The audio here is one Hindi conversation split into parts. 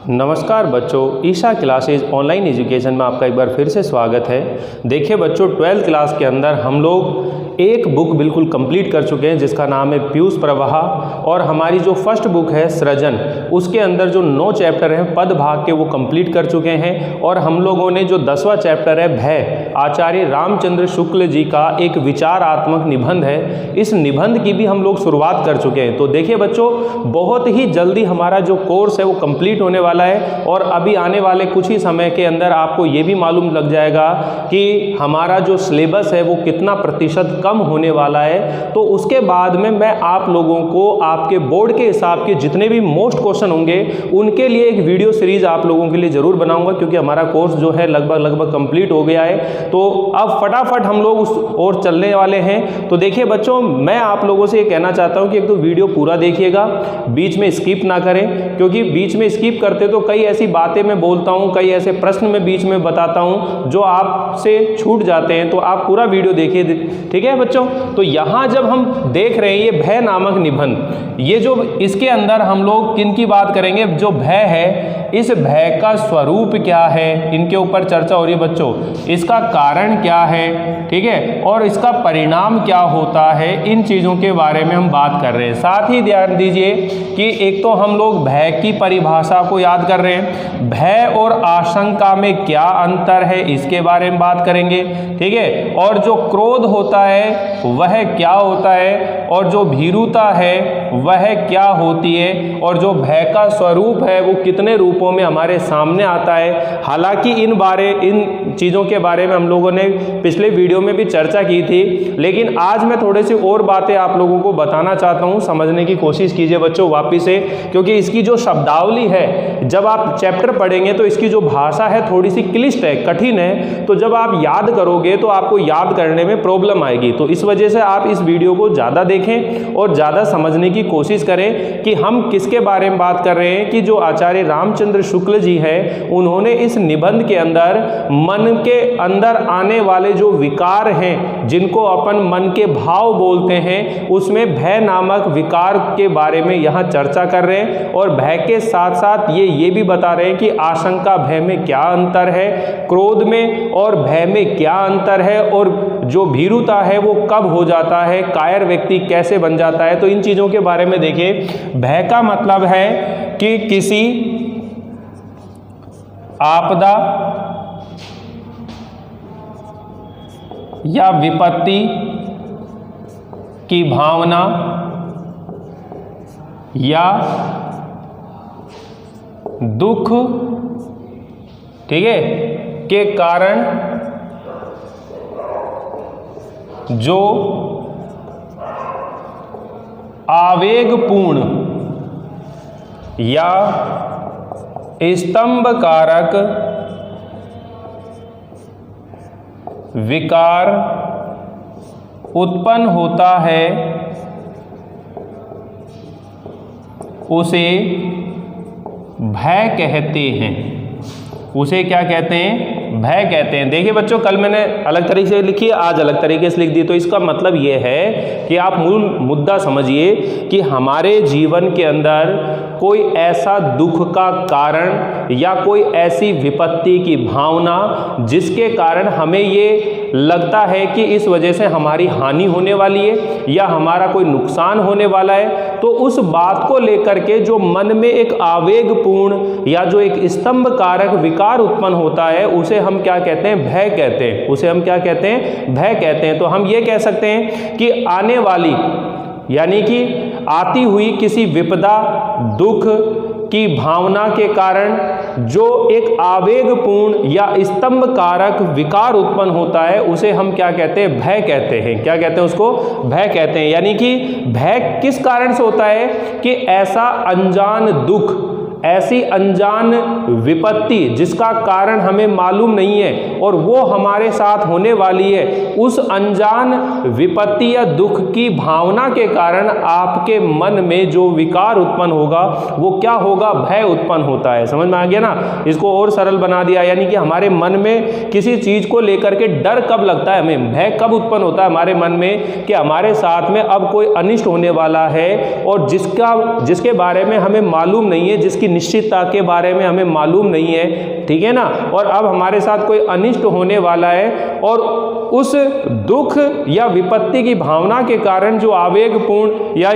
नमस्कार बच्चों, ईशा क्लासेज ऑनलाइन एजुकेशन में आपका एक बार फिर से स्वागत है। देखिए बच्चों, 12th क्लास के अंदर हम लोग एक बुक बिल्कुल कंप्लीट कर चुके हैं जिसका नाम है पीयूष प्रवाह। और हमारी जो फर्स्ट बुक है सृजन, उसके अंदर जो 9 चैप्टर हैं पद भाग के, वो कंप्लीट कर चुके हैं। और हम लोगों ने जो 10वां चैप्टर है भय, आचार्य रामचंद्र शुक्ल जी का एक विचारात्मक निबंध है, इस निबंध की भी हम लोग शुरुआत कर चुके हैं। तो देखिए बच्चों, बहुत ही जल्दी हमारा जो कोर्स है वो कंप्लीट होने वाला है। और अभी आने वाले कुछ ही समय के अंदर आपको ये भी मालूम लग जाएगा कि हमारा जो सिलेबस है वो कितना प्रतिशत कम होने वाला है। तो उसके बाद में मैं आप लोगों को आपके बोर्ड के हिसाब के जितने भी मोस्ट क्वेश्चन होंगे उनके लिए एक वीडियो सीरीज आप लोगों के लिए जरूर बनाऊंगा, क्योंकि हमारा कोर्स जो है लगभग कंप्लीट हो गया है। तो अब फटाफट हम लोग उस ओर चलने वाले हैं। तो देखिए बच्चों, मैं आप लोगों से ये कहना चाहता हूं कि एक तो वीडियो पूरा देखिएगा, बीच में स्किप ना करें, क्योंकि बीच में स्किप करते तो कई ऐसी बातें मैं बोलता हूं, कई ऐसे प्रश्न मैं बीच में बताता हूं जो आपसे छूट जाते हैं। तो आप पूरा वीडियो देखिए, ठीक है बच्चों। तो यहां जब हम देख रहे हैं ये भय नामक निबंध, ये जो इसके अंदर हम लोग किन की बात करेंगे, जो भय है, इस भय का स्वरूप क्या है, इनके ऊपर चर्चा हो रही है बच्चों। इसका कारण क्या है, ठीक है, और इसका परिणाम क्या होता है, इन चीजों के बारे में हम बात कर रहे हैं। साथ ही ध्यान दीजिए कि एक तो हम लोग भय की परिभाषा को याद कर रहे हैं, भय और आशंका में क्या अंतर है इसके बारे में बात करेंगे, ठीक है। और जो क्रोध होता है वह क्या होता है, और जो भीरुता है वह क्या होती है, और जो भय का स्वरूप है वो कितने रूपों में हमारे सामने आता है। हालांकि इन चीज़ों के बारे में हम लोगों ने पिछले वीडियो में भी चर्चा की थी, लेकिन आज मैं थोड़े से और बातें आप लोगों को बताना चाहता हूं। समझने की कोशिश कीजिए बच्चों वापिस से, क्योंकि इसकी जो शब्दावली है, जब आप चैप्टर पढ़ेंगे तो इसकी जो भाषा है थोड़ी सी क्लिष्ट है, कठिन है। तो जब आप याद करोगे तो आपको याद करने में प्रॉब्लम आएगी। तो इस वजह से आप इस वीडियो को ज़्यादा देखें और ज़्यादा समझने की कोशिश करें कि हम किसके बारे में बात कर रहे हैं। कि जो आचार्य रामचंद्र शुक्ल जी हैं, उन्होंने इस निबंध के अंदर मन के अंदर आने वाले जो विकार हैं, जिनको अपन मन के भाव बोलते हैं, उसमें भय नामक विकार के बारे में यहाँ चर्चा कर रहे हैं। और भय के साथ साथ ये भी बता रहे हैं कि आशंका भय में क्या अंतर है, क्रोध में और भय में क्या अंतर है, और जो भीरुता है वो कब हो जाता है, कायर व्यक्ति कैसे बन जाता है। तो इन चीजों के बारे में देखिए। भय का मतलब है कि किसी आपदा या विपत्ति की भावना या दुख, ठीक है, के कारण जो आवेगपूर्ण या स्तंभकारक विकार उत्पन्न होता है, उसे भय कहते हैं। उसे क्या कहते हैं? भय कहते हैं। देखिए बच्चों, कल मैंने अलग तरीके से लिखी है, आज अलग तरीके से लिख दी। तो इसका मतलब ये है कि आप मूल मुद्दा समझिए कि हमारे जीवन के अंदर कोई ऐसा दुख का कारण या कोई ऐसी विपत्ति की भावना जिसके कारण हमें ये लगता है कि इस वजह से हमारी हानि होने वाली है या हमारा कोई नुकसान होने वाला है, तो उस बात को लेकर के जो मन में एक आवेगपूर्ण या जो एक स्तंभ कारक विकार उत्पन्न होता है, उसे हम क्या कहते हैं? भय कहते हैं। उसे हम क्या कहते हैं? भय कहते हैं। तो हम ये कह सकते हैं कि आने वाली, यानी कि आती हुई किसी विपदा, दुख की भावना के कारण जो एक आवेगपूर्ण या स्तंभ कारक विकार उत्पन्न होता है, उसे हम क्या कहते हैं? भय कहते हैं। क्या कहते हैं उसको? भय कहते हैं। यानी कि भय किस कारण से होता है? कि ऐसा अनजान दुख, ऐसी अनजान विपत्ति जिसका कारण हमें मालूम नहीं है और वो हमारे साथ होने वाली है, उस अनजान विपत्ति या दुख की भावना के कारण आपके मन में जो विकार उत्पन्न होगा वो क्या होगा? भय उत्पन्न होता है। समझ में आ गया ना? इसको और सरल बना दिया, यानी कि हमारे मन में किसी चीज को लेकर के डर कब लगता है, हमें भय कब उत्पन्न होता है हमारे मन में, कि हमारे साथ में अब कोई अनिष्ट होने वाला है और जिसके बारे में हमें मालूम नहीं है, जिसकी निश्चितता के बारे में हमें मालूम नहीं है, ठीक है ना, और अब हमारे साथ कोई अनिष्ट होने वाला है और उस दुख या विपत्ति की भावना के कारण जो आवेगपूर्ण या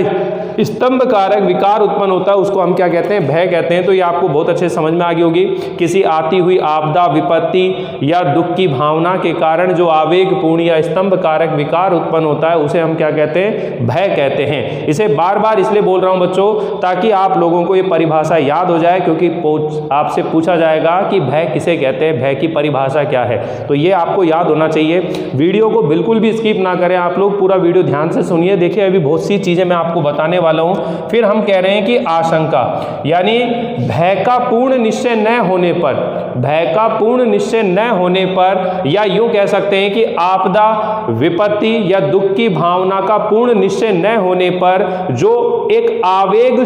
स्तंभ कारक विकार उत्पन्न होता है उसको हम क्या कहते हैं, भय कहते हैं। तो ये आपको बहुत अच्छे समझ में आ गई होगी। किसी आती हुई आपदा, विपत्ति या दुख की भावना के कारण जो आवेगपूर्ण या स्तंभ कारक विकार उत्पन्न होता है उसे हम क्या कहते हैं, भय कहते हैं। इसे बार बार इसलिए बोल रहा हूं बच्चों ताकि आप लोगों को ये परिभाषा याद हो जाए, क्योंकि आपसे पूछा जाएगा कि भय किसे कहते हैं, भय की परिभाषा क्या है, तो ये आपको याद होना चाहिए। वीडियो को बिल्कुल भी स्किप ना करें, आप लोग पूरा वीडियो ध्यान से सुनिए। देखिए अभी बहुत सी चीजें मैं आपको बताने वाला हूं। फिर हम कह रहे हैं कि आशंका, यानी भय का पूर्ण निश्चय न होने पर, भय का पूर्ण निश्चय न होने पर, या यूं कह सकते हैं कि आपदा, विपत्ति या दुख की भावना का पूर्ण निश्चय न होने पर जो एक आवेग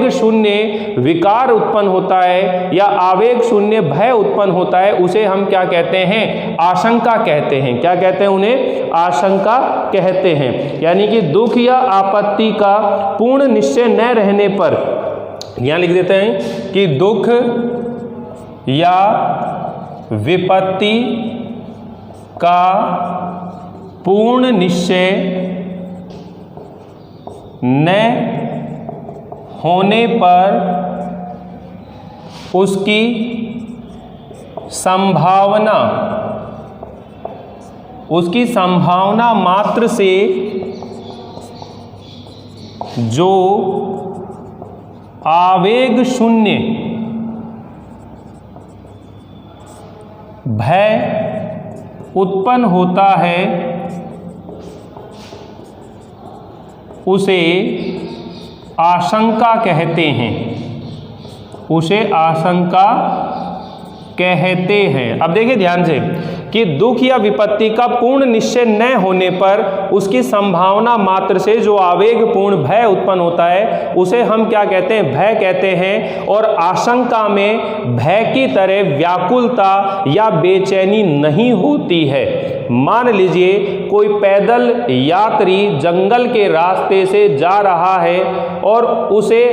शून्य विकार उत्पन्न होता है या आवेग शून्य भय उत्पन्न होता है उसे हम क्या कहते हैं, आशंका कहते हैं। क्या कहते हैं उन्हें, आशंका कहते हैं। यानी कि दुख या आपत्ति का पूर्ण निश्चय न रहने पर, यहां लिख देते हैं कि दुख या विपत्ति का पूर्ण निश्चय न होने पर उसकी संभावना मात्र से जो आवेग शून्य भय उत्पन्न होता है उसे आशंका कहते हैं, उसे आशंका कहते हैं। अब देखिए ध्यान से कि दुख या विपत्ति का पूर्ण निश्चय न होने पर उसकी संभावना मात्र से जो आवेगपूर्ण भय उत्पन्न होता है उसे हम क्या कहते हैं, भय कहते हैं। और आशंका में भय की तरह व्याकुलता या बेचैनी नहीं होती है। मान लीजिए कोई पैदल यात्री जंगल के रास्ते से जा रहा है और उसे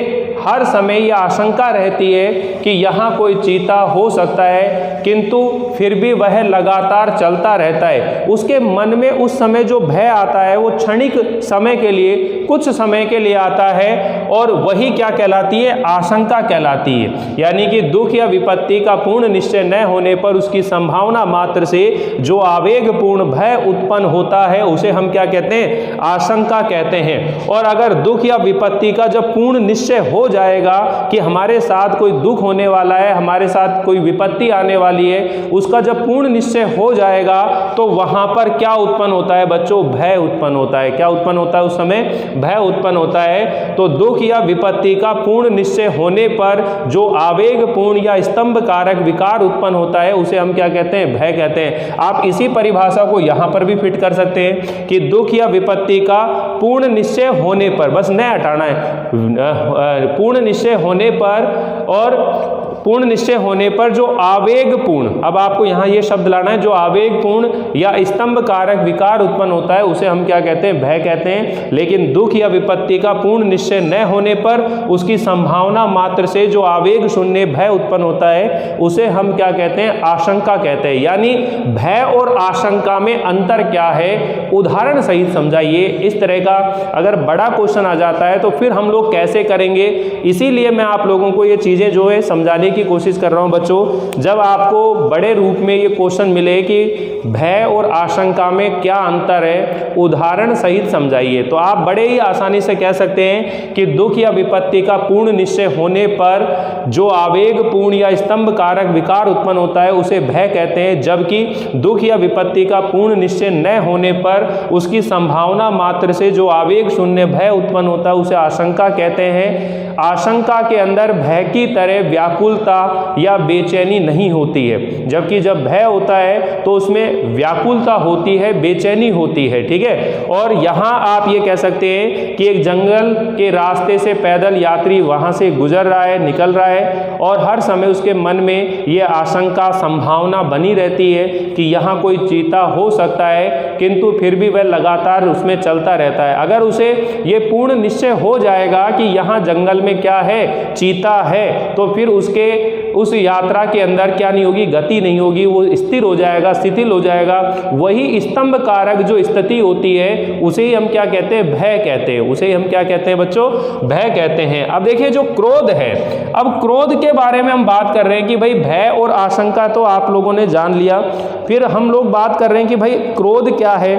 हर समय यह आशंका रहती है कि यहाँ कोई चीता हो सकता है, किंतु फिर भी वह लगातार चलता रहता है। उसके मन में उस समय जो भय आता है वो क्षणिक समय के लिए, कुछ समय के लिए आता है और वही क्या कहलाती है, आशंका कहलाती है। यानी कि दुख या विपत्ति का पूर्ण निश्चय न होने पर उसकी संभावना मात्र से जो आवेगपूर्ण भय उत्पन्न होता है उसे हम क्या कहते हैं, आशंका कहते हैं। और अगर दुख या विपत्ति का जब पूर्ण निश्चय हो जाएगा कि हमारे साथ कोई दुख होने वाला है, हमारे साथ कोई विपत्ति आने वाली है, उसका जब पूर्ण निश्चय हो जाएगा तो वहां पर क्या उत्पन्न होता है बच्चों, भय उत्पन्न होता है। क्या उत्पन्न होता है उस समय, भय उत्पन्न होता है। तो दुख या विपत्ति का पूर्ण निश्चय होने पर जो आवेगपूर्ण या स्तंभ कारक विकार उत्पन्न होता है उसे हम क्या कहते हैं, भय कहते हैं। आप इसी परिभाषा को यहां पर भी फिट कर सकते हैं कि दुख या विपत्ति का पूर्ण निश्चय होने पर, बस न हटाना है, पूर्ण निश्चय होने पर, और पूर्ण निश्चय होने पर जो आवेगपूर्ण, अब आपको यहां ये शब्द लाना है, जो आवेगपूर्ण या स्तंभ कारक विकार उत्पन्न होता है उसे हम क्या कहते हैं, भय कहते हैं। लेकिन दुख या विपत्ति का पूर्ण निश्चय न होने पर उसकी संभावना मात्र से जो आवेग शून्य भय उत्पन्न होता है उसे हम क्या कहते हैं, आशंका कहते हैं। यानी भय और आशंका में अंतर क्या है, उदाहरण सहित समझाइए। इस तरह का अगर बड़ा क्वेश्चन आ जाता है तो फिर हम लोग कैसे करेंगे, इसीलिए मैं आप लोगों को ये चीजें जो है समझाने की कोशिश कर रहा हूं बच्चों। जब आपको बड़े रूप में ये क्वेश्चन मिले कि भय और आशंका में क्या अंतर है, उदाहरण सहित समझाइए, तो आप बड़े ही आसानी से कह सकते हैं कि दुख या विपत्ति का पूर्ण निश्चय होने पर जो आवेगपूर्ण या स्तंभ कारक विकार उत्पन्न होता है उसे भय कहते हैं, जबकि दुख या विपत्ति का पूर्ण निश्चय न होने पर उसकी संभावना मात्र से जो आवेग शून्य भय उत्पन्न होता है उसे आशंका कहते हैं। आशंका के अंदर भय की तरह व्याकुलता अशुद्धता या बेचैनी नहीं होती है, जबकि जब भय होता है तो उसमें व्याकुलता होती है, बेचैनी होती है। ठीक है, और यहाँ आप ये कह सकते हैं कि एक जंगल के रास्ते से पैदल यात्री वहाँ से गुजर रहा है, निकल रहा है, और हर समय उसके मन में ये आशंका, संभावना बनी रहती है कि यहाँ कोई चीता हो सकता है, किंतु फिर भी वह लगातार उसमें चलता रहता है। अगर उसे ये पूर्ण निश्चय हो जाएगा कि यहाँ जंगल में क्या है, चीता है, तो फिर उसके उस यात्रा के अंदर क्या नहीं होगी, गति नहीं होगी, वो स्थिर हो जाएगा, शिथिल हो जाएगा। वही स्तंभ कारक जो स्थिति होती है उसे ही हम क्या कहते हैं, भय कहते हैं। उसे ही हम क्या कहते हैं बच्चों, भय कहते हैं। अब देखिए जो क्रोध है, अब क्रोध के बारे में हम बात कर रहे हैं कि भाई भय और आशंका तो आप लोगों ने जान लिया, फिर हम लोग बात कर रहे हैं कि भाई क्रोध क्या है,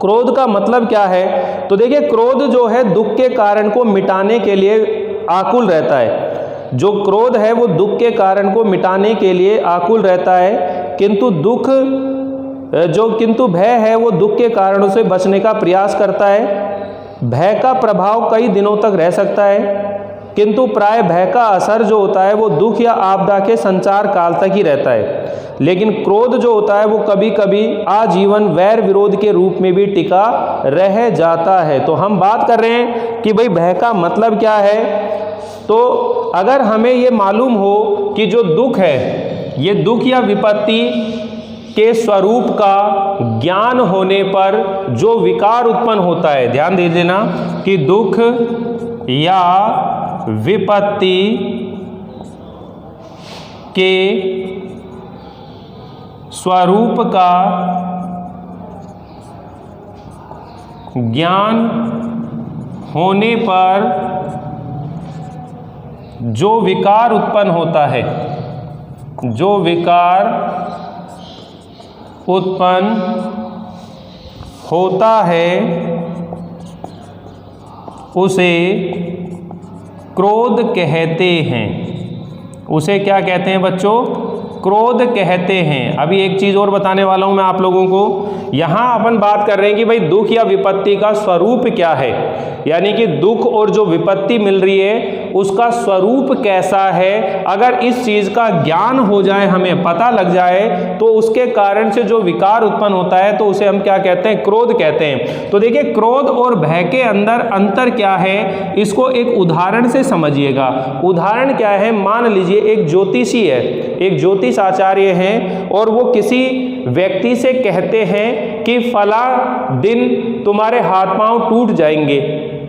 क्रोध का मतलब क्या है। तो देखिए क्रोध जो है दुख के कारण को मिटाने के लिए आकुल रहता है। जो क्रोध है वो दुख के कारण को मिटाने के लिए आकुल रहता है, किंतु भय है वो दुख के कारणों से बचने का प्रयास करता है। भय का प्रभाव कई दिनों तक रह सकता है, किंतु प्राय भय का असर जो होता है वो दुख या आपदा के संचार काल तक ही रहता है। लेकिन क्रोध जो होता है वो कभी कभी आजीवन वैर विरोध के रूप में भी टिका रह जाता है। तो हम बात कर रहे हैं कि भाई भय का मतलब क्या है। तो अगर हमें ये मालूम हो कि जो दुख है, ये दुख या विपत्ति के स्वरूप का ज्ञान होने पर जो विकार उत्पन्न होता है, ध्यान दे देना कि दुख या विपत्ति के स्वरूप का ज्ञान होने पर जो विकार उत्पन्न होता है, जो विकार उत्पन्न होता है उसे क्रोध कहते हैं। उसे क्या कहते हैं बच्चों, क्रोध कहते हैं। अभी एक चीज़ और बताने वाला हूं मैं आप लोगों को। यहाँ अपन बात कर रहे हैं कि भाई दुख या विपत्ति का स्वरूप क्या है, यानी कि दुख और जो विपत्ति मिल रही है उसका स्वरूप कैसा है। अगर इस चीज़ का ज्ञान हो जाए, हमें पता लग जाए, तो उसके कारण से जो विकार उत्पन्न होता है तो उसे हम क्या कहते हैं, क्रोध कहते हैं। तो देखिए क्रोध और भय के अंदर अंतर क्या है, इसको एक उदाहरण से समझिएगा। उदाहरण क्या है, मान लीजिए एक ज्योतिषी है, एक ज्योतिष आचार्य हैं, और वो किसी व्यक्ति से कहते हैं कि फला दिन तुम्हारे हाथ पांव टूट जाएंगे।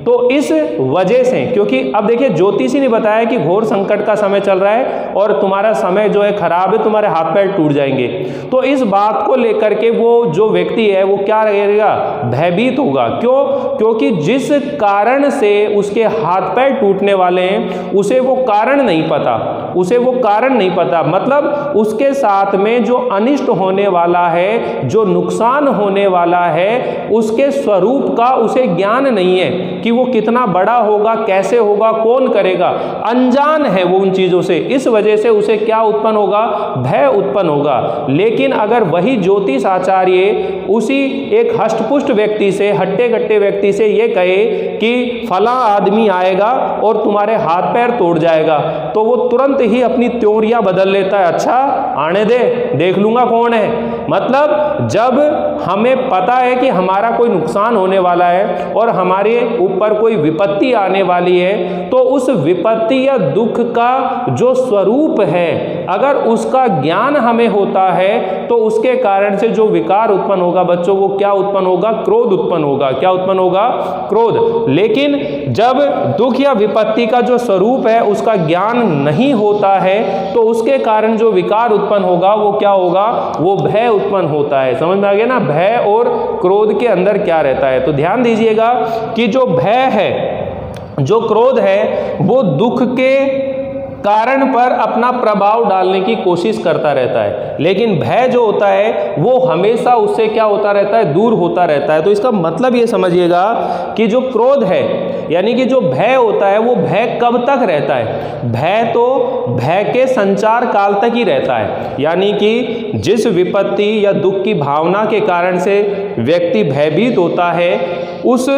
तो इस वजह से, क्योंकि अब देखिए ज्योतिषी ने बताया कि घोर संकट का समय चल रहा है और तुम्हारा समय जो है खराब है, तुम्हारे हाथ पैर टूट जाएंगे। तो इस बात को लेकर के वो जो व्यक्ति है वो क्या रहेगा, भयभीत होगा। क्यों? क्योंकि जिस कारण से उसके हाथ पैर टूटने वाले हैं उसे वो कारण नहीं पता, उसे वो कारण नहीं पता। मतलब उसके साथ में जो अनिष्ट होने वाला है, जो नुकसान होने वाला है, उसके स्वरूप का उसे ज्ञान नहीं है कि वो कितना बड़ा होगा, कैसे होगा, कौन करेगा। अनजान है वो उन चीजों से, इस वजह से उसे क्या उत्पन्न होगा, भय उत्पन्न होगा। लेकिन अगर वही ज्योतिष आचार्य उसी एक हष्टपुष्ट व्यक्ति से, हट्टे कट्टे व्यक्ति से ये कहे कि फला आदमी आएगा और तुम्हारे हाथ पैर तोड़ जाएगा, तो वो तुरंत ही अपनी त्योरियां बदल लेता है। अच्छा आने दे, देख लूंगा कौन है। मतलब जब हमें पता है कि हमारा कोई नुकसान होने वाला है और हमारे ऊपर कोई विपत्ति आने वाली है, तो उस विपत्ति या दुख का जो स्वरूप है, अगर उसका ज्ञान हमें होता है तो उसके कारण से जो विकार उत्पन्न होगा बच्चों, वो क्या उत्पन्न होगा, क्रोध उत्पन्न होगा। क्या उत्पन्न होगा, क्रोध। लेकिन जब दुख या विपत्ति का जो स्वरूप है उसका ज्ञान नहीं होता है तो उसके कारण जो विकार उत्पन्न होगा वो क्या होगा, वो भय उत्पन्न होता है। समझ में आ गया ना, भय और क्रोध के अंदर क्या रहता है। तो ध्यान दीजिएगा कि जो भय है, जो क्रोध है, वो दुख के कारण पर अपना प्रभाव डालने की कोशिश करता रहता है, लेकिन भय जो होता है वो हमेशा उससे क्या होता रहता है, दूर होता रहता है। तो इसका मतलब ये समझिएगा कि जो क्रोध है, यानी कि जो भय होता है, वो भय कब तक रहता है, भय तो भय के संचार काल तक ही रहता है। यानी कि जिस विपत्ति या दुख की भावना के कारण से व्यक्ति भयभीत होता है, उस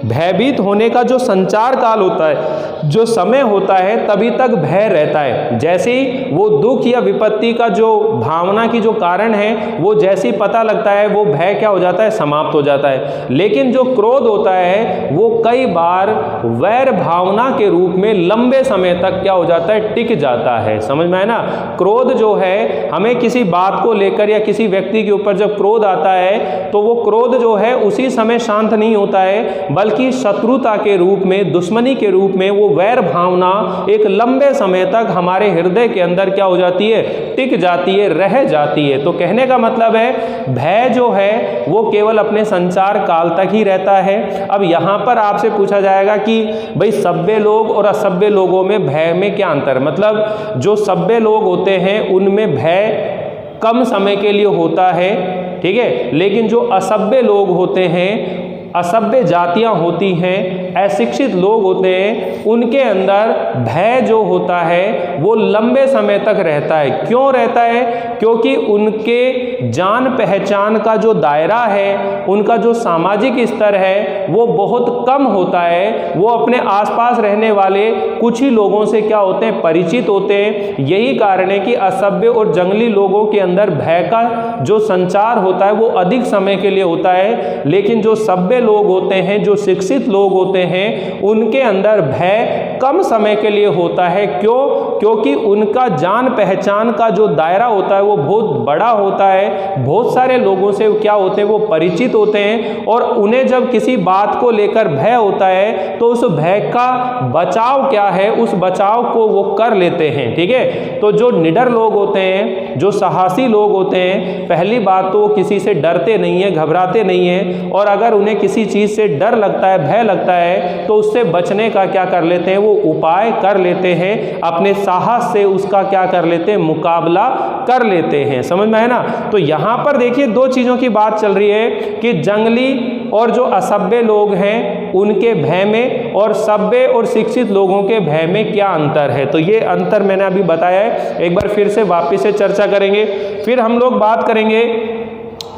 भयभीत होने का जो संचार काल होता है, जो समय होता है, तभी तक भय रहता है। जैसे ही वो दुख या विपत्ति का जो भावना की जो कारण है वो जैसे ही पता लगता है, वो भय क्या हो जाता है, समाप्त हो जाता है। लेकिन जो क्रोध होता है वो कई बार वैर भावना के रूप में लंबे समय तक क्या हो जाता है, टिक जाता है। समझ में आया ना। क्रोध जो है, हमें किसी बात को लेकर या किसी व्यक्ति के ऊपर जब क्रोध आता है तो वो क्रोध जो है उसी समय शांत नहीं होता है, बल्कि शत्रुता के रूप में, दुश्मनी के रूप में वो वैर भावना एक लंबे समय तक हमारे हृदय के अंदर क्या हो जाती है, टिक जाती है, रह जाती है। तो कहने का मतलब है भय जो है वो केवल अपने संचार काल तक ही रहता है। अब यहाँ पर आपसे पूछा जाएगा कि भाई सभ्य लोग और असभ्य लोगों में भय में क्या अंतर, मतलब जो सभ्य लोग होते हैं उनमें भय कम समय के लिए होता है, ठीक है, लेकिन जो असभ्य लोग होते हैं, असभ्य जातियां होती हैं, अशिक्षित लोग होते हैं, उनके अंदर भय जो होता है वो लंबे समय तक रहता है। क्यों रहता है? क्योंकि उनके जान पहचान का जो दायरा है, उनका जो सामाजिक स्तर है वो बहुत कम होता है। वो अपने आसपास रहने वाले कुछ ही लोगों से क्या होते हैं, परिचित होते हैं। यही कारण है कि असभ्य और जंगली लोगों के अंदर भय का जो संचार होता है वो अधिक समय के लिए होता है, लेकिन जो सभ्य लोग होते हैं, जो शिक्षित लोग होते हैं, उनके अंदर भय कम समय के लिए होता है। क्यों? क्योंकि उनका जान पहचान का जो दायरा होता है वो बहुत बड़ा होता है, बहुत सारे लोगों से क्या होते हैं, वो परिचित होते हैं, और उन्हें जब किसी बात को लेकर भय होता है तो उस भय का बचाव क्या है, उस बचाव को वो कर लेते हैं, ठीक है। तो जो निडर लोग होते हैं, जो साहसी लोग होते हैं, पहली बात तो वो किसी से डरते नहीं है, घबराते नहीं है, और अगर उन्हें किसी चीज से डर लगता है, भय लगता है, तो उससे बचने का क्या कर लेते हैं, वो उपाय कर लेते हैं, अपने साहस से उसका क्या कर लेते हैं, मुकाबला कर लेते हैं। समझ में है ना। तो यहां पर देखिए दो चीजों की बात चल रही है कि जंगली और जो असभ्य लोग हैं उनके भय में और सभ्य और शिक्षित लोगों के भय में क्या अंतर है। तो ये अंतर मैंने अभी बताया है, एक बार फिर से वापस से चर्चा करेंगे। फिर हम लोग बात करेंगे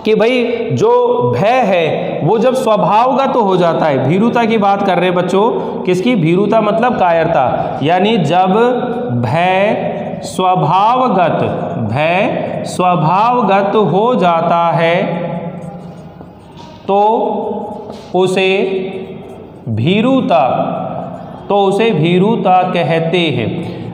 कि भाई जो भय है वो जब स्वभावगत हो जाता है, भीरुता की बात कर रहे हैं बच्चों, किसकी? भीरुता मतलब कायरता, यानी जब भय स्वभावगत हो जाता है तो उसे भीरुता कहते हैं।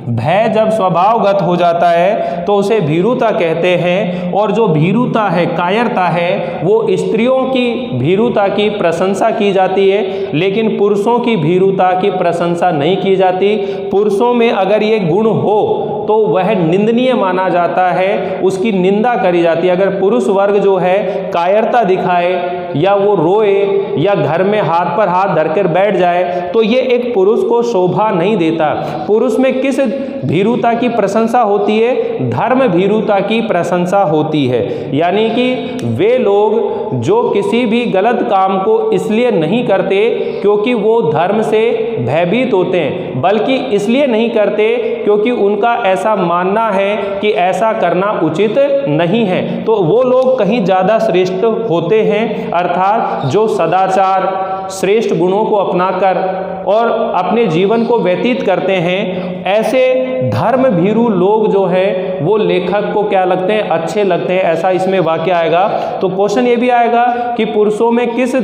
भय जब स्वभावगत हो जाता है तो उसे भीरुता कहते हैं। और जो भीरुता है, कायरता है, वो स्त्रियों की भीरुता की प्रशंसा की जाती है, लेकिन पुरुषों की भीरुता की प्रशंसा नहीं की जाती। पुरुषों में अगर ये गुण हो तो वह निंदनीय माना जाता है, उसकी निंदा करी जाती है। अगर पुरुष वर्ग जो है कायरता दिखाए या वो रोए या घर में हाथ पर हाथ धरकर बैठ जाए तो ये एक पुरुष को शोभा नहीं देता। पुरुष में किस भीरुता की प्रशंसा होती है? धर्म भीरुता की प्रशंसा होती है। यानी कि वे लोग जो किसी भी गलत काम को इसलिए नहीं करते क्योंकि वो धर्म से भयभीत होते हैं, बल्कि इसलिए नहीं करते क्योंकि उनका ऐसा मानना है कि ऐसा करना उचित नहीं है। तो वो लोग कहीं ज़्यादा श्रेष्ठ होते हैं, अर्थात जो सदाचार, श्रेष्ठ गुणों को अपनाकर और अपने जीवन को व्यतीत करते हैं, ऐसे धर्म भीरु लोग जो है वो लेखक को क्या लगते हैं? अच्छे लगते हैं। ऐसा इसमें वाक्य आएगा। तो क्वेश्चन ये भी आएगा कि पुरुषों में किस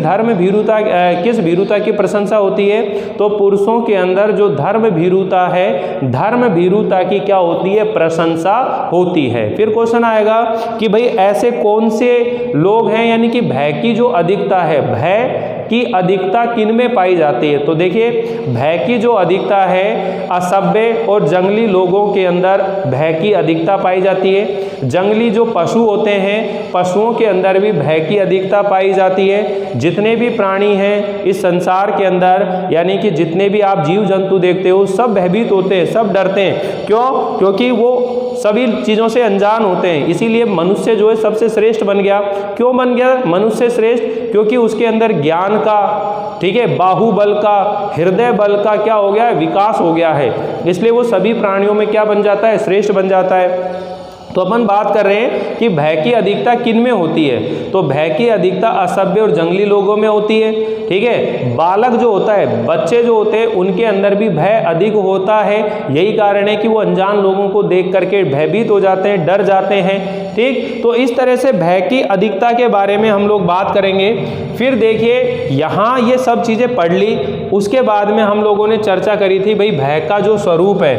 भीरुता की प्रशंसा होती है? तो पुरुषों के अंदर जो धर्म भीरुता है, धर्म भीरुता की क्या होती है? प्रशंसा होती है। फिर क्वेश्चन आएगा कि भाई ऐसे कौन से लोग हैं, यानी कि भय की जो अधिकता है, भय की अधिकता किन में पाई जाती है? तो देखिए भय की जो अधिकता है, असभ्य और जंगली लोगों के अंदर भय की अधिकता पाई जाती है। जंगली जो पशु होते हैं, पशुओं के अंदर भी भय की अधिकता पाई जाती है। जितने भी प्राणी हैं इस संसार के अंदर, यानी कि जितने भी आप जीव जंतु देखते हो, सब भयभीत होते हैं, सब डरते हैं। क्यों? क्योंकि वो सभी चीज़ों से अनजान होते हैं। इसीलिए मनुष्य जो है सबसे श्रेष्ठ बन गया। क्यों बन गया मनुष्य श्रेष्ठ? क्योंकि उसके अंदर ज्ञान का, ठीक है, बाहुबल का, हृदय बल का क्या हो गया है? विकास हो गया है। इसलिए वो सभी प्राणियों में क्या बन जाता है? श्रेष्ठ बन जाता है। तो अपन बात कर रहे हैं कि भय की अधिकता किन में होती है, तो भय की अधिकता असभ्य और जंगली लोगों में होती है। ठीक है, बालक जो होता है, बच्चे जो होते हैं, उनके अंदर भी भय अधिक होता है। यही कारण है कि वो अनजान लोगों को देख करके भयभीत हो जाते हैं, डर जाते हैं। ठीक, तो इस तरह से भय की अधिकता के बारे में हम लोग बात करेंगे। फिर देखिए, यहाँ ये सब चीज़ें पढ़ ली, उसके बाद में हम लोगों ने चर्चा करी थी भाई भय का जो स्वरूप है,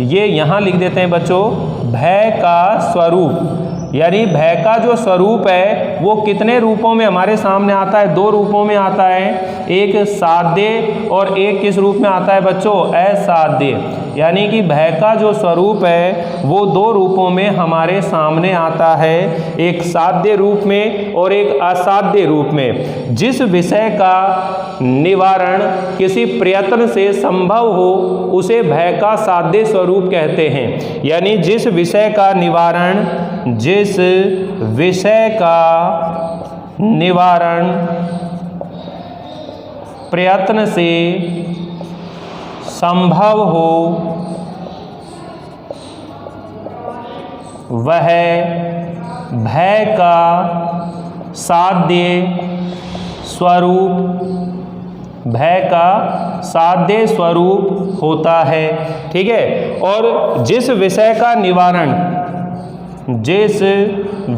ये यहाँ लिख देते हैं बच्चों, भय का स्वरूप, यानी भय का जो स्वरूप है वो कितने रूपों में हमारे सामने आता है, दो रूपों में आता है, एक साध्य और एक किस रूप में आता है बच्चों, असाध्य। यानी कि भय का जो स्वरूप है वो दो रूपों में हमारे सामने आता है, एक साध्य रूप में और एक असाध्य रूप में। जिस विषय का निवारण किसी प्रयत्न से संभव हो उसे भय का साध्य स्वरूप कहते हैं। यानी जिस विषय का निवारण, जिस विषय का निवारण प्रयत्न से संभव हो वह भय का साध्य स्वरूप, भय का साध्य स्वरूप होता है। ठीक है, और जिस विषय का निवारण, जिस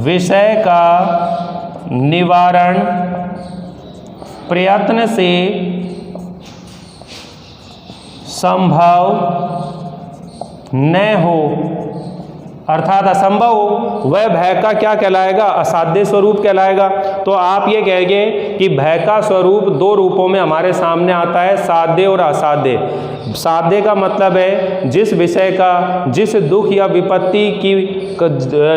विषय का निवारण प्रयत्न से संभव न हो, अर्थात असंभव हो, वह भय का क्या कहलाएगा, असाध्य स्वरूप कहलाएगा। तो आप ये कहेंगे कि भय का स्वरूप दो रूपों में हमारे सामने आता है, साध्य और असाध्य। साध्य का मतलब है जिस विषय का, जिस दुख या विपत्ति की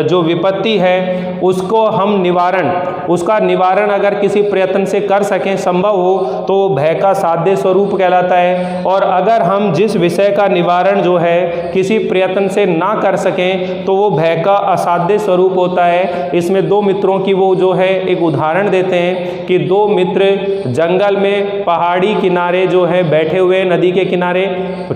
जो विपत्ति है उसको हम निवारण, उसका निवारण अगर किसी प्रयत्न से कर सकें, संभव हो, तो भय का साध्य स्वरूप कहलाता है। और अगर हम जिस विषय का निवारण जो है किसी प्रयत्न से ना कर सकें तो वो भय का असाध्य स्वरूप होता है। इसमें दो मित्रों की वो जो है एक उदाहरण देते हैं कि दो मित्र जंगल में पहाड़ी किनारे जो है बैठे हुए नदी के किनारे,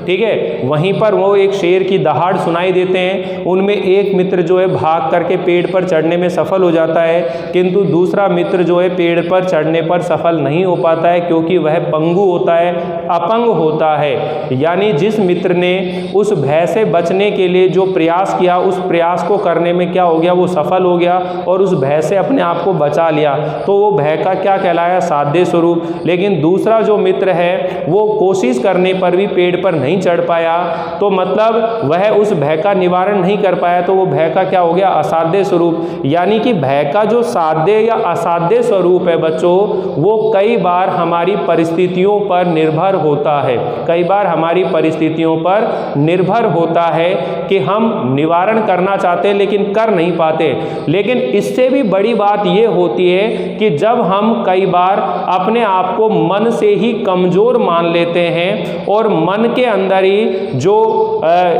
ठीक है, वहीं पर वो एक शेर की दहाड़ सुनाई देते हैं। उनमें एक मित्र जो है भाग करके पेड़ पर चढ़ने में सफल हो जाता है, किंतु दूसरा मित्र जो है पेड़ पर चढ़ने पर सफल नहीं हो पाता है क्योंकि वह पंगु होता है, अपंग होता है। यानी जिस मित्र ने उस भय से बचने के लिए जो प्रयास किया, उस प्रयास को करने में क्या हो गया, वो सफल हो गया और उस भय से अपने आप को बचा लिया, तो वो भय का क्या कहलाया, साध्य स्वरूप। लेकिन दूसरा जो मित्र है वो कोशिश करने पर भी पेड़ पर नहीं चढ़ पाया, तो मतलब वह उस भय का निवारण नहीं कर पाया, तो वो भय का क्या हो गया, असाध्य स्वरूप। यानी कि भय का जो साध्य या असाध्य स्वरूप है बच्चों, वो कई बार हमारी परिस्थितियों पर निर्भर होता है, कई बार हमारी परिस्थितियों पर निर्भर होता है कि हम निवारण करना चाहते हैं लेकिन कर नहीं पाते। लेकिन इससे भी बड़ी बात ये होती है कि जब हम कई बार अपने आप को मन से ही कमजोर मान लेते हैं और मन के अंदर ही जो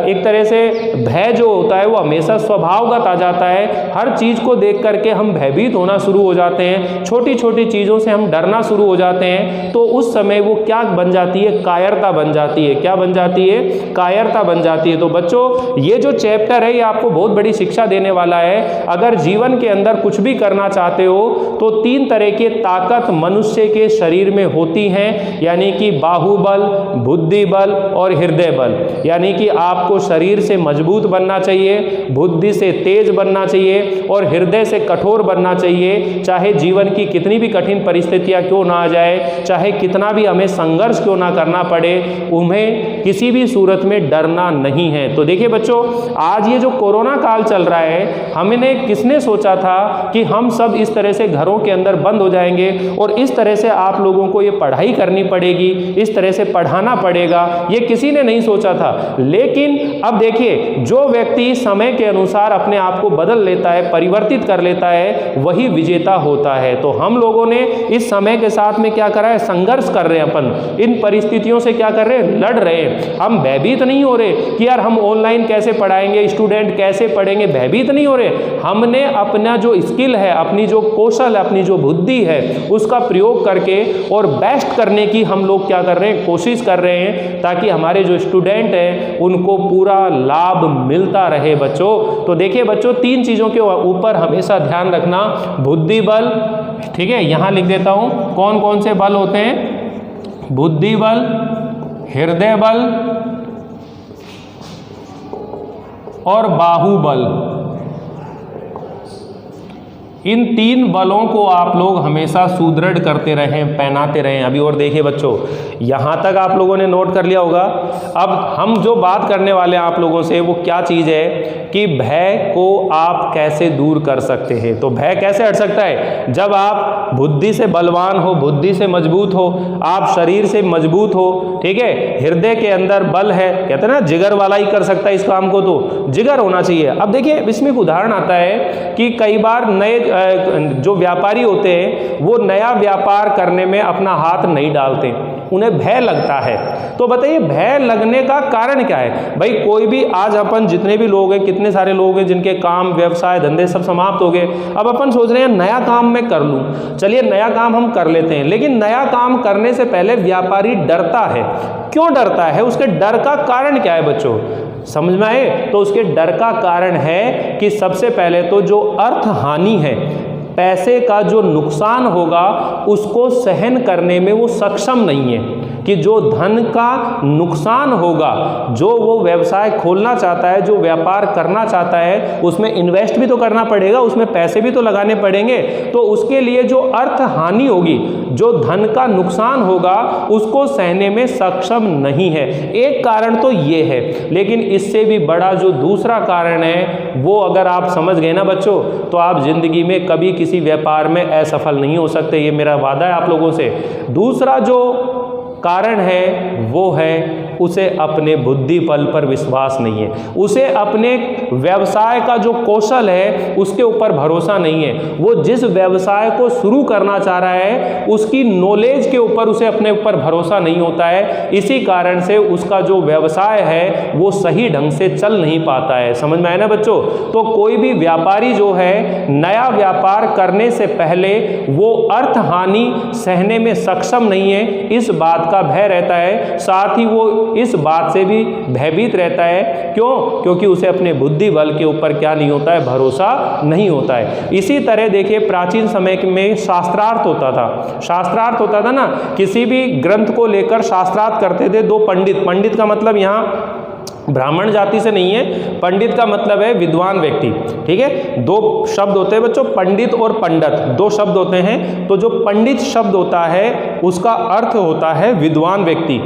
एक तरह से भय जो होता है वो हमेशा स्वभावगत आ जाता है। हर चीज को देख करके हम भयभीत होना शुरू हो जाते हैं, छोटी छोटी चीजों से हम डरना शुरू हो जाते हैं, तो उस समय वो क्या बन जाती है, कायरता बन जाती है। क्या बन जाती है, कायरता बन जाती है। तो बच्चों ये जो चैप्टर है ये आपको बहुत बड़ी शिक्षा देने वाला है। अगर जीवन के अंदर कुछ भी करना चाहते हो तो तीन तरह की ताकत मनुष्य के शरीर में होती हैं, यानी कि बाहुबल, बुद्धि बल और हृदय बल। यानी कि आपको शरीर से मजबूत बनना चाहिए, बुद्धि से तेज बनना चाहिए और हृदय से कठोर बनना चाहिए। चाहे जीवन की कितनी भी कठिन परिस्थितियां क्यों ना आ जाए, चाहे कितना भी हमें संघर्ष क्यों ना करना पड़े, उन्हें किसी भी सूरत में डरना नहीं है। तो देखिए बच्चों, आज ये जो कोरोना काल चल रहा है, हमने किसने सोचा था कि हम सब इस तरह से घरों के अंदर बंद हो जाएंगे और इस तरह से आप लोगों को ये पढ़ाई करनी पड़ेगी, इस तरह से पढ़ाना पड़ेगा, ये किसी ने नहीं सोचा था। लेकिन अब देखिए, जो व्यक्ति समय के अनुसार अपने आप को बदल लेता है, परिवर्तित कर लेता है, वही विजेता होता है। तो हम लोगों ने इस समय के साथ में क्या करा है, संघर्ष कर रहे हैं, अपन इन परिस्थितियों से क्या कर रहे हैं, लड़ रहे हैं। हम भयभीत नहीं हो रहे कि यार हम ऑनलाइन कैसे पढ़ाएंगे, स्टूडेंट कैसे पढ़ेंगे, भयभीत नहीं हो रहे। हमने अपना जो स्किल है, अपनी जो कौशल है, अपनी जो बुद्धि है, उसका प्रयोग करके और बेस्ट करने की हम लोग क्या कर रहे हैं, कोशिश कर रहे हैं, ताकि हमारे जो स्टूडेंट हैं उनको पूरा लाभ मिलता रहे बच्चों। तो देखिए बच्चों, 3 चीज़ों के ऊपर हमेशा ध्यान रखना, बुद्धि बल, ठीक है, यहाँ लिख देता हूँ कौन कौन से बल होते हैं, बुद्धि बल, हृदय बल और बाहुबल। इन 3 बलों को आप लोग हमेशा सुदृढ़ करते रहें, पहनाते रहें। अभी और देखिए बच्चों, यहाँ तक आप लोगों ने नोट कर लिया होगा। अब हम जो बात करने वाले हैं आप लोगों से, वो क्या चीज़ है कि भय को आप कैसे दूर कर सकते हैं। तो भय कैसे हट सकता है, जब आप बुद्धि से बलवान हो, बुद्धि से मजबूत हो, आप शरीर से मजबूत हो, ठीक है, हृदय के अंदर बल है, कहते हैं ना जिगर वाला ही कर सकता है इस काम को, तो जिगर होना चाहिए। अब देखिए इसमें एक उदाहरण आता है कि कई बार नए जो व्यापारी होते हैं वो नया व्यापार करने में अपना हाथ नहीं डालते, उन्हें भय लगता है। तो बताइए भय लगने का कारण क्या है। भाई कोई भी, आज अपन जितने भी लोग हैं, कितने सारे लोग हैं जिनके काम, व्यवसाय, धंधे सब समाप्त हो गए। अब अपन सोच रहे हैं नया काम मैं कर लूं, चलिए नया काम हम कर लेते हैं। लेकिन नया काम करने से पहले व्यापारी डरता है। क्यों डरता है, उसके डर का कारण क्या है बच्चों, समझ में आए। तो उसके डर का कारण है कि सबसे पहले तो जो अर्थ हानि है, पैसे का जो नुकसान होगा, उसको सहन करने में वो सक्षम नहीं है। कि जो धन का नुकसान होगा, जो वो व्यवसाय खोलना चाहता है, जो व्यापार करना चाहता है, उसमें इन्वेस्ट भी तो करना पड़ेगा, उसमें पैसे भी तो लगाने पड़ेंगे। तो उसके लिए जो अर्थ हानि होगी, जो धन का नुकसान होगा, उसको सहने में सक्षम नहीं है। एक कारण तो ये है। लेकिन इससे भी बड़ा जो दूसरा कारण है, वो अगर आप समझ गए ना बच्चों, तो आप जिंदगी में कभी किसी व्यापार में असफल नहीं हो सकते। ये मेरा वादा है आप लोगों से। दूसरा जो कारण है वो है उसे अपने बुद्धि बल पर विश्वास नहीं है, उसे अपने व्यवसाय का जो कौशल है उसके ऊपर भरोसा नहीं है। वो जिस व्यवसाय को शुरू करना चाह रहा है उसकी नॉलेज के ऊपर उसे अपने ऊपर भरोसा नहीं होता है। इसी कारण से उसका जो व्यवसाय है वो सही ढंग से चल नहीं पाता है। समझ में आया ना बच्चों। तो कोई भी व्यापारी जो है नया व्यापार करने से पहले वो अर्थ हानि सहने में सक्षम नहीं है, इस बात का भय रहता है। साथ ही वो इस बात से भी भयभीत रहता है। क्यों? क्योंकि उसे अपने बुद्धि बल के ऊपर क्या नहीं होता है, भरोसा नहीं होता है। इसी तरह देखिए प्राचीन समय में शास्त्रार्थ होता था। शास्त्रार्थ होता था ना, किसी भी ग्रंथ को लेकर शास्त्रार्थ करते थे 2 पंडित। पंडित का मतलब यहाँ ब्राह्मण जाति से नहीं है, पंडित का मतलब है विद्वान व्यक्ति। ठीक है, 2 शब्द होते हैं बच्चों, पंडित और पंडित, 2 शब्द होते हैं। तो जो पंडित शब्द होता है उसका अर्थ होता है विद्वान व्यक्ति,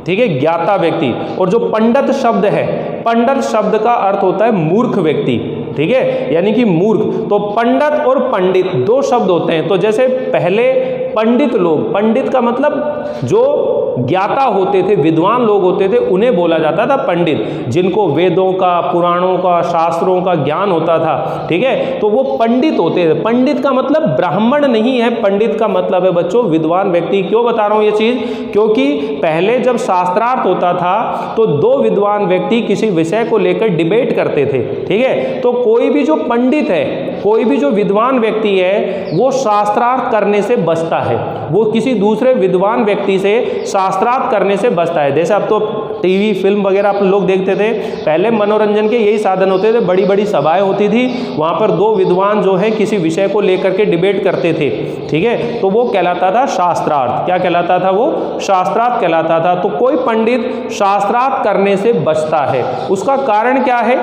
ठीक है, ज्ञाता व्यक्ति। और जो पंडित शब्द है, पंडित शब्द का अर्थ होता है मूर्ख व्यक्ति, ठीक है, यानी कि मूर्ख। तो पंडित और पंडित 2 शब्द होते हैं। तो जैसे पहले पंडित लोग, पंडित का मतलब जो ज्ञाता होते थे, विद्वान लोग होते थे, उन्हें बोला जाता था पंडित, जिनको वेदों का, पुराणों का, शास्त्रों का ज्ञान होता था। ठीक है, तो वो पंडित होते थे। पंडित का मतलब ब्राह्मण नहीं है, पंडित का मतलब है बच्चों विद्वान व्यक्ति। क्यों बता रहा हूं ये चीज? क्योंकि पहले जब शास्त्रार्थ होता था तो 2 विद्वान व्यक्ति किसी विषय को लेकर डिबेट करते थे। ठीक है, तो कोई भी जो पंडित है, कोई भी जो विद्वान व्यक्ति है, वो शास्त्रार्थ करने से बचता है, वो किसी दूसरे विद्वान व्यक्ति से शास्त्रार्थ करने से बचता है। जैसे अब तो टीवी फिल्म वगैरह आप लोग देखते थे, पहले मनोरंजन के यही साधन होते थे, बड़ी बड़ी सभाएं होती थी, वहां पर 2 विद्वान जो है किसी विषय को लेकर के डिबेट करते थे। ठीक है, तो वो कहलाता था शास्त्रार्थ। क्या कहलाता था वो? शास्त्रार्थ कहलाता था। तो कोई पंडित शास्त्रार्थ करने से बचता है, उसका कारण क्या है?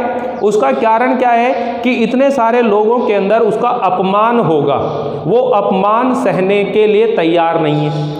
उसका कारण क्या है कि इतने सारे लोगों के अंदर उसका अपमान होगा, वो अपमान सहने के लिए तैयार नहीं है,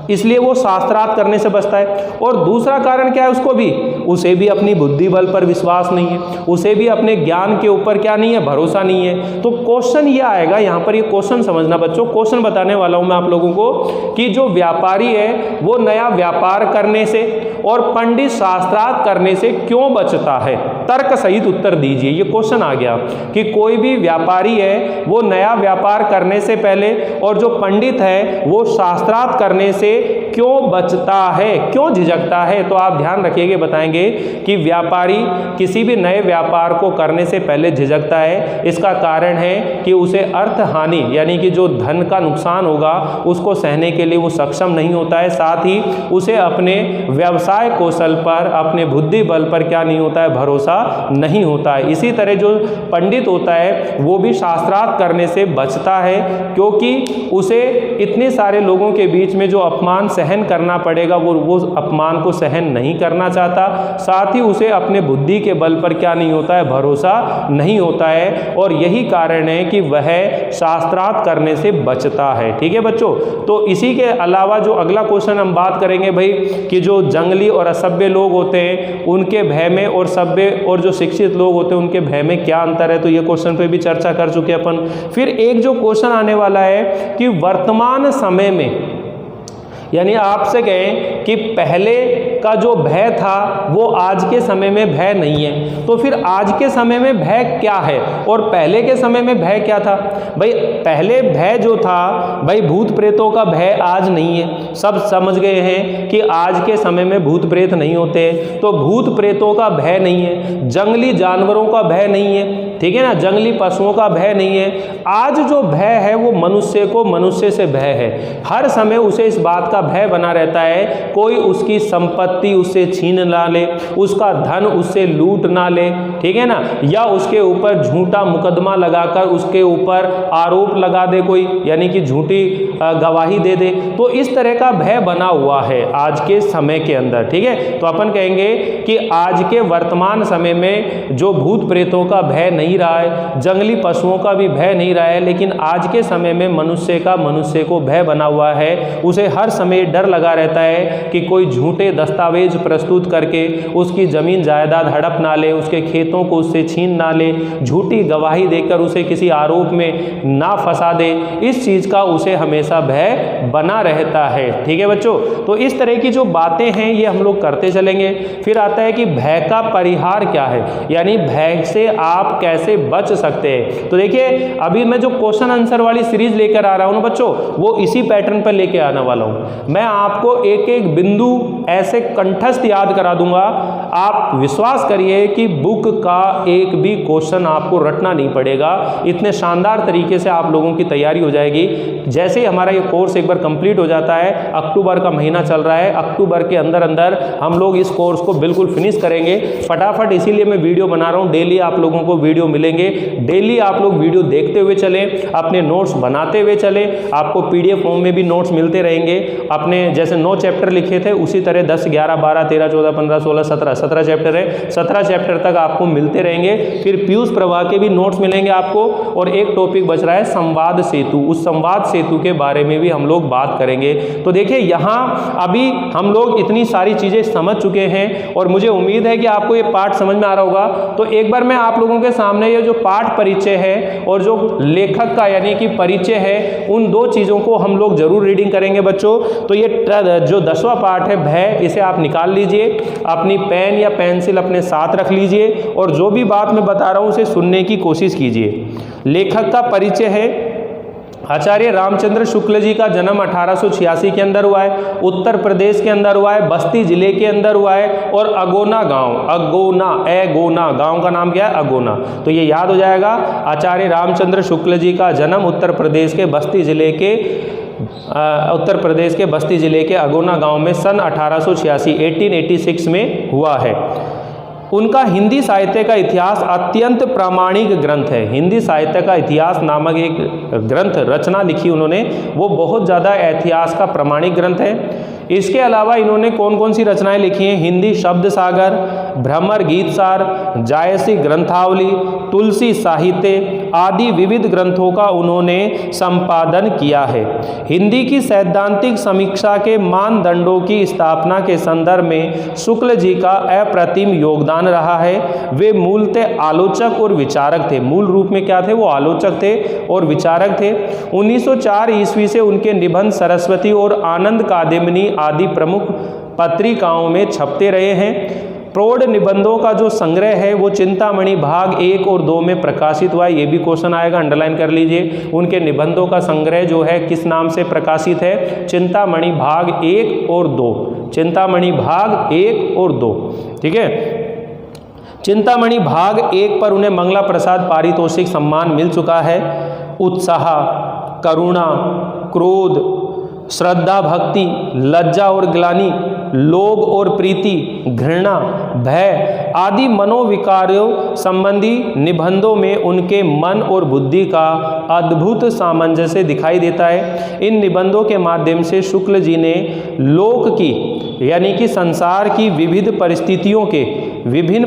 इसलिए वो शास्त्रार्थ करने से बचता है। और दूसरा कारण क्या है उसको भी? उसे भी अपनी बुद्धि बल पर विश्वास नहीं है, उसे भी अपने ज्ञान के ऊपर क्या नहीं है, भरोसा नहीं है। तो क्वेश्चन ये आएगा यहाँ पर, ये क्वेश्चन समझना बच्चों, क्वेश्चन बताने वाला हूँ मैं आप लोगों को कि जो व्यापारी है वो नया व्यापार करने से और पंडित शास्त्रार्थ करने से क्यों बचता है? तर्क सहित उत्तर दीजिए। ये क्वेश्चन आ गया कि कोई भी व्यापारी है वो नया व्यापार करने से पहले और जो पंडित है वो शास्त्रार्थ करने से क्यों बचता है, क्यों झिझकता है? तो आप ध्यान रखिएगा, बताएंगे कि व्यापारी किसी भी नए व्यापार को करने से पहले झिझकता है। इसका कारण है कि उसे अर्थ हानि यानी कि जो धन का नुकसान होगा उसको सहने के लिए वो सक्षम नहीं होता है। साथ ही उसे अपने व्यवसाय कौशल पर, अपने बुद्धि बल पर क्या नहीं होता है, भरोसा नहीं होता है। इसी तरह जो पंडित होता है वो भी शास्त्रार्थ करने से बचता है, क्योंकि उसे इतने सारे लोगों के बीच में जो अपमान सहन करना पड़ेगा वो अपमान को सहन नहीं करना चाहता। साथ ही उसे अपने बुद्धि के बल पर क्या नहीं होता है, भरोसा नहीं होता है, और यही कारण है कि वह शास्त्रार्थ करने से बचता है। ठीक है बच्चों, तो इसी के अलावा जो अगला क्वेश्चन हम बात करेंगे भाई कि जो जंगली और असभ्य लोग होते हैं उनके भय में और सभ्य और जो शिक्षित लोग होते हैं उनके भय में क्या अंतर है, तो ये क्वेश्चन पे भी चर्चा कर चुके हैं अपन। फिर एक जो क्वेश्चन आने वाला है कि वर्तमान समय में, यानी आपसे कहें कि पहले का जो भय था वो आज के समय में भय नहीं है, तो फिर आज के समय में भय क्या है और पहले के समय में भय क्या था? भाई पहले भय जो था भाई भूत प्रेतों का भय आज नहीं है। सब समझ गए हैं कि आज के समय में भूत प्रेत नहीं होते, तो भूत प्रेतों का भय नहीं है, जंगली जानवरों का भय नहीं है, ठीक है ना, जंगली पशुओं का भय नहीं है। आज जो भय है वो मनुष्य से भय है। हर समय उसे इस बात का भय बना रहता है कोई उसकी संपत्ति उससे छीन ना ले, उसका धन उससे लूट ना ले, ठीक है ना, या उसके ऊपर झूठा मुकदमा लगाकर उसके ऊपर आरोप लगा दे कोई, यानी कि झूठी गवाही दे दे। तो इस तरह का भय बना हुआ है आज के समय के अंदर। ठीक है, तो अपन कहेंगे कि आज के वर्तमान समय में जो भूत प्रेतों का भय नहीं रहा है, जंगली पशुओं का भी भय नहीं रहा है, लेकिन आज के समय में मनुष्य को भय बना हुआ है। उसे हर समय डर लगा रहता है कि कोई झूठे दस्तावेज प्रस्तुत करके उसकी जमीन जायदाद हड़प ना ले, उसके खेतों को उससे छीन ना ले, झूठी गवाही देकर उसे किसी आरोप में ना फंसा दे। इस चीज का उसे हमेशा भय बना रहता है। ठीक है बच्चों, तो इस तरह की जो बातें हैं ये हम लोग करते चलेंगे। फिर आता है कि भय का परिहार क्या है, यानी भय से आप कैसे बच सकते हैं। तो देखिए अभी मैं जो क्वेश्चन आंसर वाली सीरीज लेकर आ रहा हूं ना बच्चों, वो इसी पैटर्न पर लेके आने वाला हूं। मैं आपको एक एक बिंदु ऐसे कंठस्थ याद करा दूंगा। आप विश्वास करिए कि बुक का एक भी क्वेश्चन आपको रटना नहीं पड़ेगा। इतने शानदार तरीके से आप लोगों की तैयारी हो जाएगी। जैसे ही हमारा ये कोर्स एक बार कंप्लीट हो जाता है, अक्टूबर का महीना चल रहा है, अक्टूबर के अंदर अंदर हम लोग इस कोर्स को बिल्कुल फिनिश करेंगे फटाफट। इसीलिए मैं वीडियो बना रहा हूँ, डेली आप लोगों को वीडियो मिलेंगे। डेली आप लोग वीडियो देखते हुए चलें, अपने नोट्स बनाते हुए चलें। आपको PDF फॉर्म में भी नोट्स मिलते रहेंगे। अपने जैसे 9 चैप्टर लिखे थे उसी तरह 10, 11, 12, 13, 14, 15, 16, 17 चैप्टर है। 17 चैप्टर तक आपको मिलते रहेंगे। फिर पीयूष प्रवाह के भी नोट्स मिलेंगे आपको। और एक टॉपिक बच रहा है संवाद सेतु। उस संवाद सेतु के बारे में भी हम लोग बात करेंगे। तो देखिए यहाँ अभी हम लोग इतनी सारी चीजें समझ चुके हैं और मुझे उम्मीद है कि आपको ये पाठ समझ में आ रहा होगा। तो एक बार मैं आप लोगों के सामने ये जो पाठ परिचय है और जो लेखक का यानी कि परिचय है, उन दो चीजों को हम लोग जरूर रीडिंग करेंगे बच्चों। तो ये जो 10वां पाठ है भय, इसे आप निकाल लीजिए, अपनी पेन या पेंसिल अपने साथ रख लीजिए और जो भी बात मैं बता रहा हूं उसे सुनने की कोशिश कीजिए। लेखक का परिचय है आचार्य रामचंद्र शुक्ल जी का जन्म 1886 के अंदर हुआ है, उत्तर प्रदेश के अंदर हुआ है, बस्ती जिले के अंदर हुआ है। और अगोना गांव का नाम क्या है, अगोना। तो ये याद हो जाएगा। आचार्य रामचंद्र शुक्ल जी का जन्म उत्तर प्रदेश के बस्ती जिले के अगोना गांव में सन 1886 में हुआ है। उनका हिंदी साहित्य का इतिहास अत्यंत प्रामाणिक ग्रंथ है। हिंदी साहित्य का इतिहास नामक एक ग्रंथ रचना लिखी उन्होंने, वो बहुत ज़्यादा इतिहास का प्रामाणिक ग्रंथ है। इसके अलावा इन्होंने कौन कौन सी रचनाएं लिखी हैं? हिंदी शब्द सागर, भ्रमर गीत सार, जायसी ग्रंथावली, तुलसी साहित्य आदि विविध ग्रंथों का उन्होंने संपादन किया है। हिंदी की सैद्धांतिक समीक्षा के मानदंडों की स्थापना के संदर्भ में शुक्ल जी का अप्रतिम योगदान रहा है। वे मूलतः आलोचक और विचारक थे। मूल रूप में क्या थे? वो आलोचक थे और विचारक थे। 1904 ईस्वी से उनके निबंध सरस्वती और आनंद कादेमनी आदि प्रमुख पत्रिकाओं में छपते रहे हैं। प्रौढ़ निबंधों का जो संग्रह है वो चिंतामणि भाग 1 और 2 में प्रकाशित हुआ है। ये भी क्वेश्चन आएगा, अंडरलाइन कर लीजिए। उनके निबंधों का संग्रह जो है किस नाम से प्रकाशित है? चिंतामणि भाग 1 और 2। चिंतामणि भाग 1 और 2, ठीक है। चिंतामणि भाग 1 पर उन्हें मंगला प्रसाद पारितोषिक सम्मान मिल चुका है। उत्साह, करुणा, क्रोध, श्रद्धा, भक्ति, लज्जा और ग्लानि, लोभ और प्रीति, घृणा, भय आदि मनोविकारों संबंधी निबंधों में उनके मन और बुद्धि का अद्भुत सामंजस्य दिखाई देता है। इन निबंधों के माध्यम से शुक्ल जी ने लोक की यानी कि संसार की विभिन्न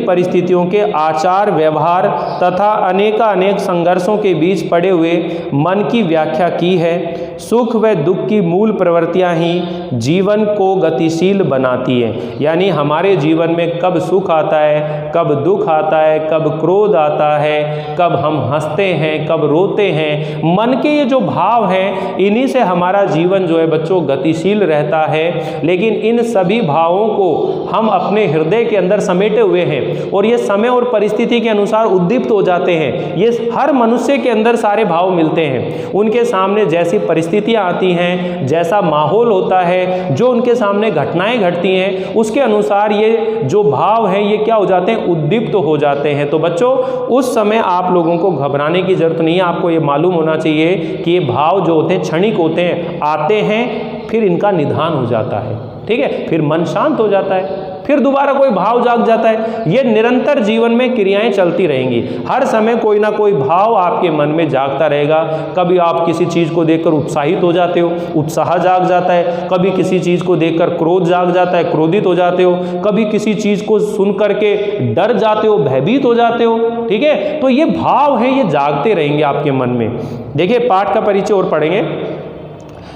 परिस्थितियों के आचार व्यवहार तथा अनेक संघर्षों के बीच पड़े हुए मन की व्याख्या की है। सुख व दुख की मूल प्रवृत्तियां ही जीवन को गतिशील बनाती हैं। यानी हमारे जीवन में कब सुख आता है, कब दुख आता है, कब क्रोध आता है, कब हम हंसते हैं, कब रोते हैं, मन के ये जो भाव हैं इन्हीं से हमारा जीवन जो है बच्चों गतिशील रहता है। लेकिन इन सभी भावों को हम अपने हृदय के अंदर समेटे हुए हैं और ये समय और परिस्थिति के अनुसार उद्दीप्त हो जाते हैं। ये हर मनुष्य के अंदर सारे भाव मिलते हैं। उनके सामने जैसी परिस्थितियां आती हैं, जैसा माहौल होता है, जो उनके सामने घटनाएं घटती हैं, उसके अनुसार ये जो भाव हैं ये क्या हो जाते हैं? उद्दीप्त हो जाते हैं। तो बच्चों उस समय आप लोगों को घबराने की जरूरत नहीं है। आपको ये मालूम होना चाहिए कि ये भाव जो होते हैं क्षणिक होते हैं, आते हैं, फिर इनका निधान हो जाता है, ठीक है, फिर मन शांत हो जाता है, फिर दोबारा कोई भाव जाग जाता है। ये निरंतर जीवन में क्रियाएं चलती रहेंगी। हर समय कोई ना कोई भाव आपके मन में जागता रहेगा। कभी आप किसी चीज़ को देखकर उत्साहित हो जाते हो, उत्साह जाग जाता है। कभी किसी चीज़ को देखकर क्रोध जाग जाता है, क्रोधित हो जाते हो। कभी किसी चीज़ को सुन करके डर जाते हो, भयभीत हो जाते हो, ठीक है। तो ये भाव हैं, ये जागते रहेंगे आपके मन में। देखिए पाठ का परिचय और पढ़ेंगे।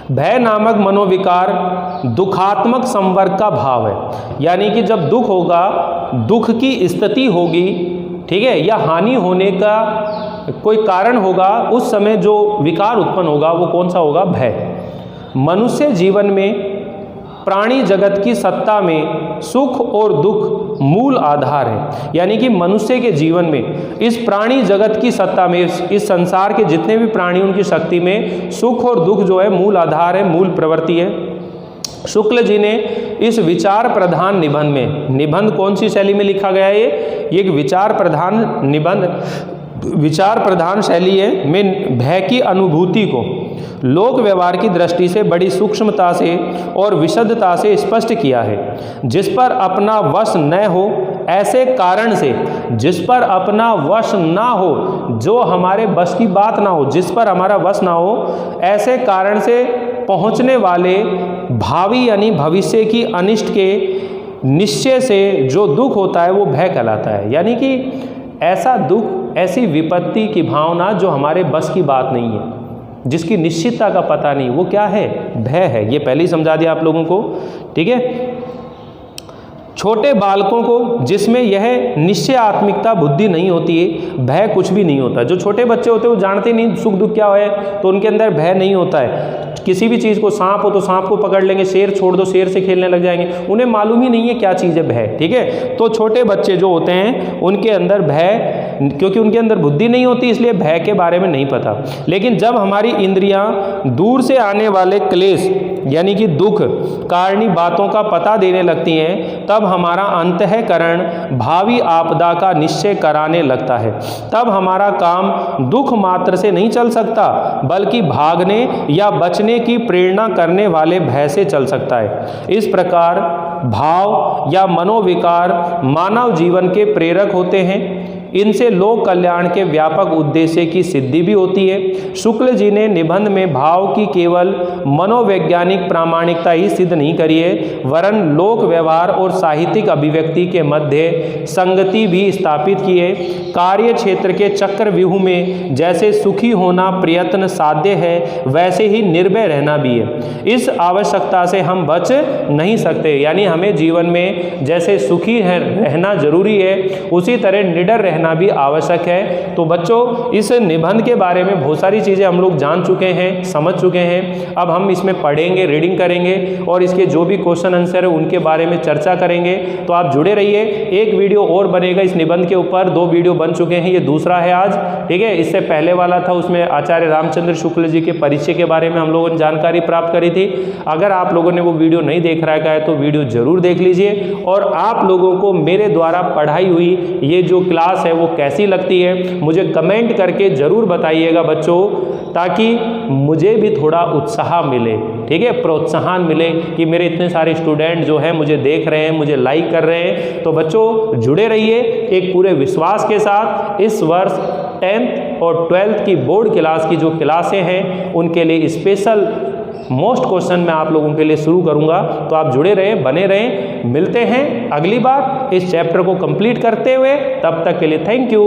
भय नामक मनोविकार दुखात्मक संवर्ग का भाव है। यानी कि जब दुख होगा, दुख की स्थिति होगी, ठीक है, या हानि होने का कोई कारण होगा, उस समय जो विकार उत्पन्न होगा वो कौन सा होगा? भय। मनुष्य जीवन में प्राणी जगत की सत्ता में सुख और दुख मूल आधार है। यानी कि मनुष्य के जीवन में इस प्राणी जगत की सत्ता में, इस संसार के जितने भी प्राणी उनकी शक्ति में सुख और दुख जो है मूल आधार है, मूल प्रवृत्ति है। शुक्ल जी ने इस विचार प्रधान निबंध में, निबंध कौन सी शैली में लिखा गया है? ये एक विचार प्रधान निबंध, विचार प्रधान शैली है, में भय की अनुभूति को लोक व्यवहार की दृष्टि से बड़ी सूक्ष्मता से और विशदता से स्पष्ट किया है। जिस पर अपना वश न हो ऐसे कारण से, जिस पर अपना वश ना हो, जो हमारे बस की बात ना हो, जिस पर हमारा वश ना हो, ऐसे कारण से पहुँचने वाले भावी यानी भविष्य की अनिष्ट के निश्चय से जो दुख होता है वो भय कहलाता है। यानी कि ऐसा दुख, ऐसी विपत्ति की भावना जो हमारे बस की बात नहीं है, जिसकी निश्चितता का पता नहीं, वो क्या है? भय है। ये पहले ही समझा दिया आप लोगों को, ठीक है। छोटे बालकों को जिसमें यह निश्चयात्मिकता बुद्धि नहीं होती है, भय कुछ भी नहीं होता। जो छोटे बच्चे होते हैं वो जानते नहीं सुख दुख क्या है, तो उनके अंदर भय नहीं होता है। किसी भी चीज़ को, सांप हो तो सांप को पकड़ लेंगे, शेर छोड़ दो शेर से खेलने लग जाएंगे, उन्हें मालूम ही नहीं है क्या चीज़ है भय, ठीक है। तो छोटे बच्चे जो होते हैं उनके अंदर भय, क्योंकि उनके अंदर बुद्धि नहीं होती इसलिए भय के बारे में नहीं पता। लेकिन जब हमारी इंद्रियां दूर से आने वाले क्लेश यानी कि दुख कारणी बातों का पता देने लगती हैं, तब हमारा अंतःकरण भावी आपदा का निश्चय कराने लगता है। तब हमारा काम दुख मात्र से नहीं चल सकता, बल्कि भागने या बचने की प्रेरणा करने वाले भय से चल सकता है। इस प्रकार भाव या मनोविकार मानव जीवन के प्रेरक होते हैं। इनसे लोक कल्याण के व्यापक उद्देश्य की सिद्धि भी होती है। शुक्ल जी ने निबंध में भाव की केवल मनोवैज्ञानिक प्रामाणिकता ही सिद्ध नहीं करी है, वरन लोक व्यवहार और साहित्यिक अभिव्यक्ति के मध्य संगति भी स्थापित की है। कार्य क्षेत्र के चक्रव्यूह में जैसे सुखी होना प्रयत्न साध्य है, वैसे ही निर्भय रहना भी है। इस आवश्यकता से हम बच नहीं सकते। यानी हमें जीवन में जैसे सुखी रहना जरूरी है, उसी तरह निडर रहना रहना भी आवश्यक है। तो बच्चों इस निबंध के बारे में बहुत सारी चीज़ें हम लोग जान चुके हैं, समझ चुके हैं। अब हम इसमें पढ़ेंगे, रीडिंग करेंगे और इसके जो भी क्वेश्चन आंसर है उनके बारे में चर्चा करेंगे। तो आप जुड़े रहिए। एक वीडियो और बनेगा इस निबंध के ऊपर, 2 वीडियो बन चुके हैं, ये दूसरा है आज, ठीक है। इससे पहले वाला था, उसमें आचार्य रामचंद्र शुक्ल जी के परिचय के बारे में हम लोगों ने जानकारी प्राप्त करी थी। अगर आप लोगों ने वो वीडियो नहीं देख रखा है तो वीडियो जरूर देख लीजिए। और आप लोगों को मेरे द्वारा पढ़ाई हुई ये जो क्लास है वो कैसी लगती है मुझे कमेंट करके जरूर बताइएगा बच्चों, ताकि मुझे भी थोड़ा उत्साह मिले, ठीक है, प्रोत्साहन मिले कि मेरे इतने सारे स्टूडेंट जो हैं मुझे देख रहे हैं, मुझे लाइक कर रहे हैं। तो बच्चों जुड़े रहिए एक पूरे विश्वास के साथ। इस वर्ष 10th और 12th की बोर्ड क्लास की जो क्लासें हैं उनके लिए स्पेशल मोस्ट क्वेश्चन मैं आप लोगों के लिए शुरू करूंगा। तो आप जुड़े रहें, बने रहें। मिलते हैं अगली बार इस चैप्टर को कंप्लीट करते हुए। तब तक के लिए थैंक यू।